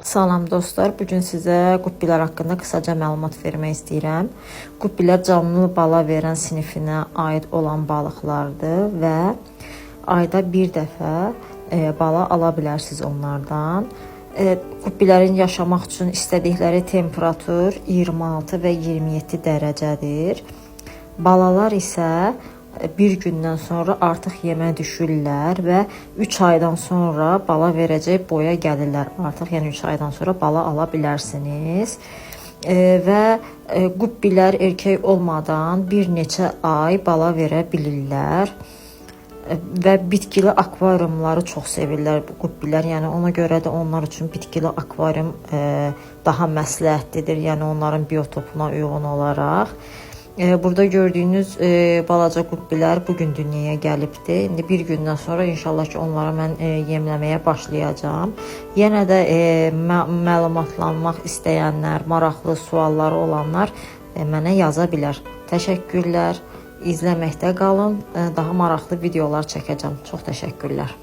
Salam dostlar, bugün sizə qubbilər haqqında qısaca məlumat vermək istəyirəm. Qubbilər canlı bala verən sinifinə aid olan balıqlardır və ayda bir dəfə bala ala bilərsiniz onlardan. Qubbilərin yaşamaq üçün istədikləri temperatur 26 və 27 dərəcədir. Balalar isə bir gündən sonra artıq yemə düşürlər və 3 aydan sonra bala verəcək boya gəlirlər. Artıq yəni 3 aydan sonra bala ala bilərsiniz. Və qubbilər erkək olmadan bir neçə ay bala verə bilirlər. Və bitkili akvariumları çox sevirlər bu qubbilər. Yəni ona görə də onlar üçün bitkili akvarium daha məsləhətlidir. Yəni onların biotopuna uyğun olaraq. Burada gördüyünüz balaca qubbilər bugün dünyaya gəlibdir. İndi bir gündən sonra inşallah ki onlara mən yemləməyə başlayacağam. Yenə də məlumatlanmaq istəyənlər, maraqlı sualları olanlar mənə yaza bilər. Təşəkkürlər. İzləməkdə qalın. Daha maraqlı videolar çəkəcəm. Çox təşəkkürlər.